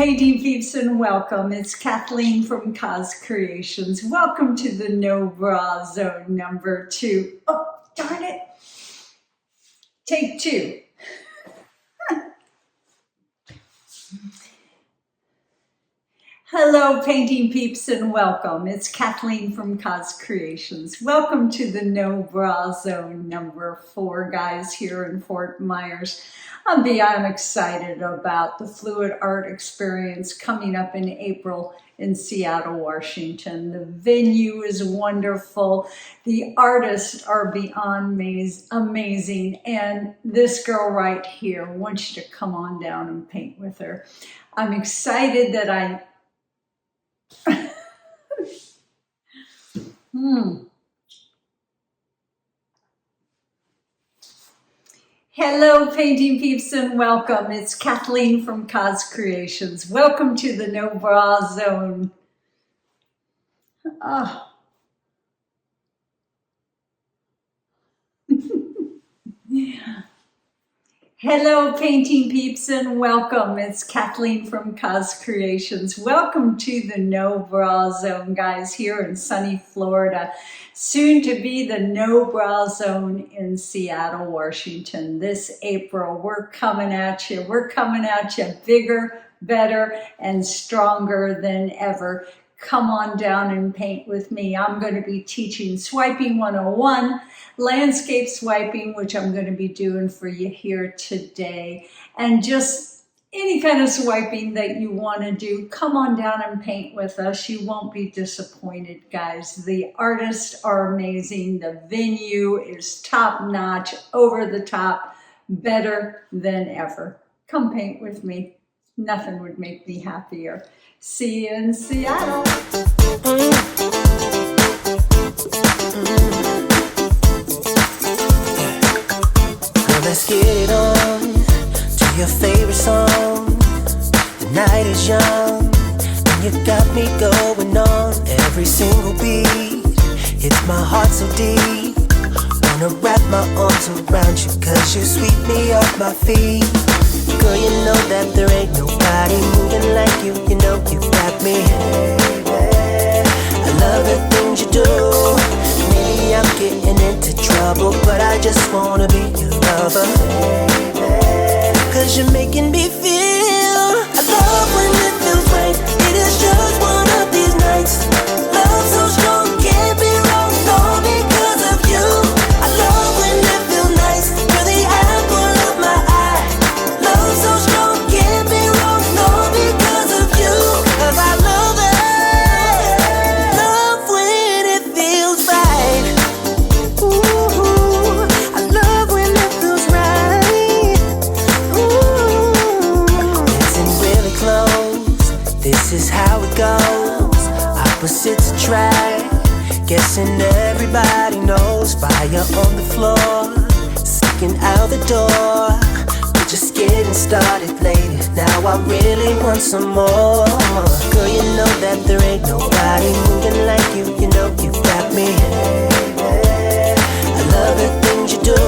painting peeps, and welcome. It's Kathleen from Creations. Welcome to the No Bra Zone number 2. Oh, darn it. Take 2. Hello, painting peeps, and welcome. It's Kathleen from Creations. Welcome to the No Bra Zone number 4, guys, here in Fort Myers. I'm beyond excited about the Fluid Art Experience coming up in April in Seattle, Washington. The venue is wonderful. The artists are beyond amazing. And this girl right here wants you to come on down and paint with her. I'm excited that Hello, painting peeps, and welcome. It's Kathleen from Creations. Welcome to the No Bra Zone. Hello, painting peeps, and welcome. It's Kathleen from Creations. Welcome to the No Bra Zone, guys, here in sunny Florida. Soon to be the No Bra Zone in Seattle, Washington. This April, we're coming at you. We're coming at you bigger, better, and stronger than ever. Come on down and paint with me. I'm going to be teaching Swiping 101, landscape swiping, which I'm going to be doing for you here today. And just any kind of swiping that you want to do, come on down and paint with us. You won't be disappointed, guys. The artists are amazing. The venue is top-notch, over the top, better than ever. Come paint with me. Nothing would make me happier. See you in Seattle. Well, let's get it on to your favorite song. The night is young and you got me going on every single beat. It's my heart so deep, wanna wrap my arms around you, 'cause you sweep me off my feet. Girl, you know that there ain't nobody moving like you. You know you got me. I love the things you do. Maybe I'm getting into trouble, but I just wanna be your lover. 'Cause you're making me feel. I love when it feels right. It is just one of these nights. Love so strong, can't be wrong, all because of you. I love when it feels nice. You're the apple of my eye. Love so strong, can't be wrong, all because of you. 'Cause I love it. Love when it feels right. Ooh, I love when it feels right. Ooh, listen really close. This is how it goes. Opposites attract. Guessing everybody knows. Fire on the floor, sneaking out the door. We're just getting started, lady. Now I really want some more. Girl, you know that there ain't nobody moving like you. You know you got me. I love the things you do.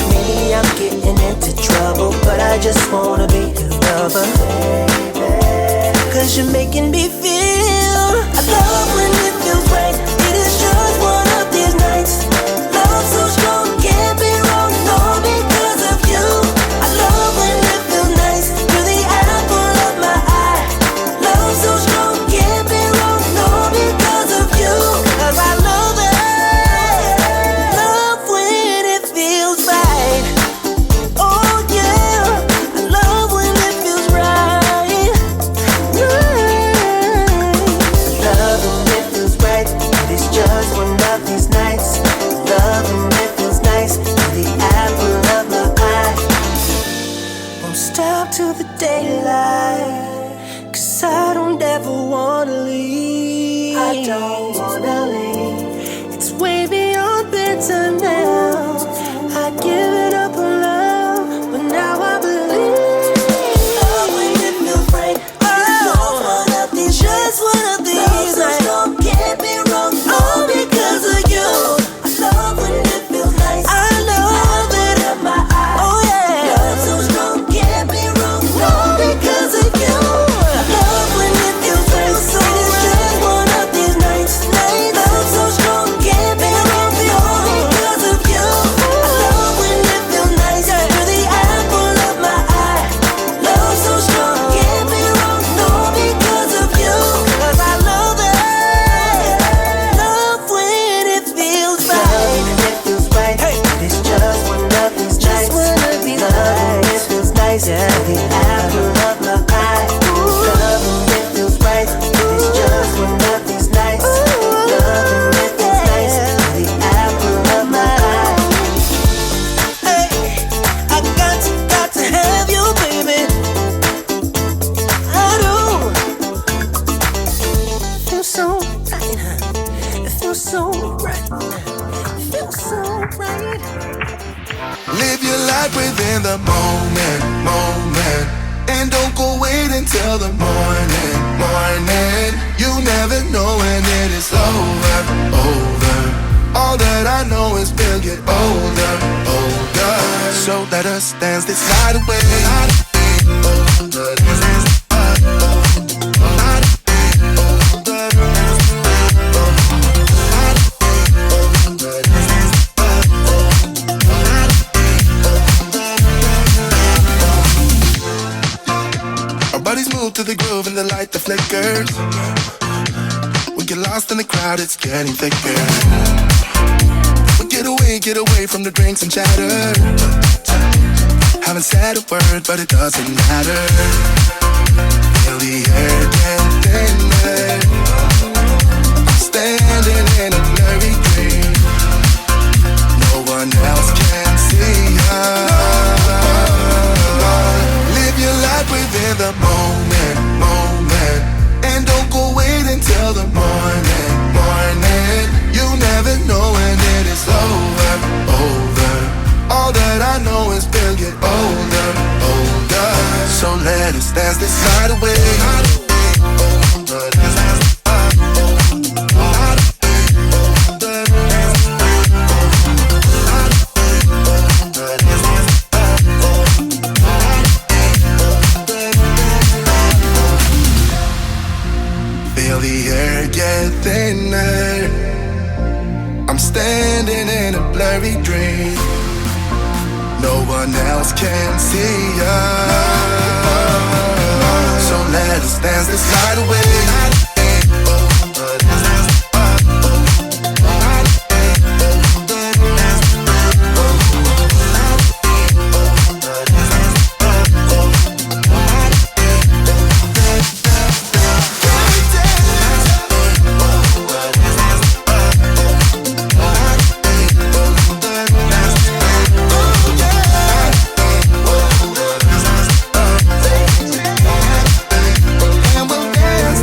Maybe I'm getting into trouble, but I just wanna be your lover. 'Cause you're making me feel. I love when it feels right. It is just one of these nights. Love so strong, can't be wrong, all because of you. I love when it feels nice. You're the apple of my eye. Love so strong, can't be wrong, all because of you. 'Cause I love it. Love when it feels right. Oh yeah, I love when it feels right. Love when it feels right. It is just one of these nights. Love when it feels nice. You're the apple of my eye. Won't stop till the daylight, 'cause I don't ever wanna leave. I don't wanna leave. It's way beyond bedtime now. I give it up on love, but now I believe. Love when it feels right. Just one of these. Love so strong, can't be wrong, all because of you. I love when it feels nice. I love it in my eyes. Oh yeah. Love so strong, can't be wrong, all because of you. life within the moment, moment. And don't go wait until the morning, morning. You never know when it is over, over. All that I know is we'll get older, older. So let us dance this night away. To the groove and the light that flickers. We get lost in the crowd, it's getting thicker. We get away from the drinks and chatter. Haven't said a word, but it doesn't matter. Feel the air get thinner. I'm standing in a blurry dream. No one else can see us. Live your life within the moment, moment. And don't go wait until the morning, morning. You never know when it is over, over. All that I know is we'll get older, older. So let us dance this night away. Thinner. I'm standing in a blurry dream. No one else can see us. So let us dance this night away. Dance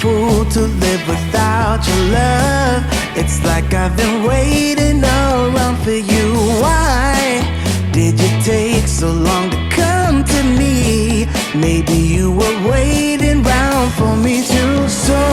fool to live without your love. It's like I've been waiting around for you. Why did you take so long to come to me? Maybe you were waiting round for me too. So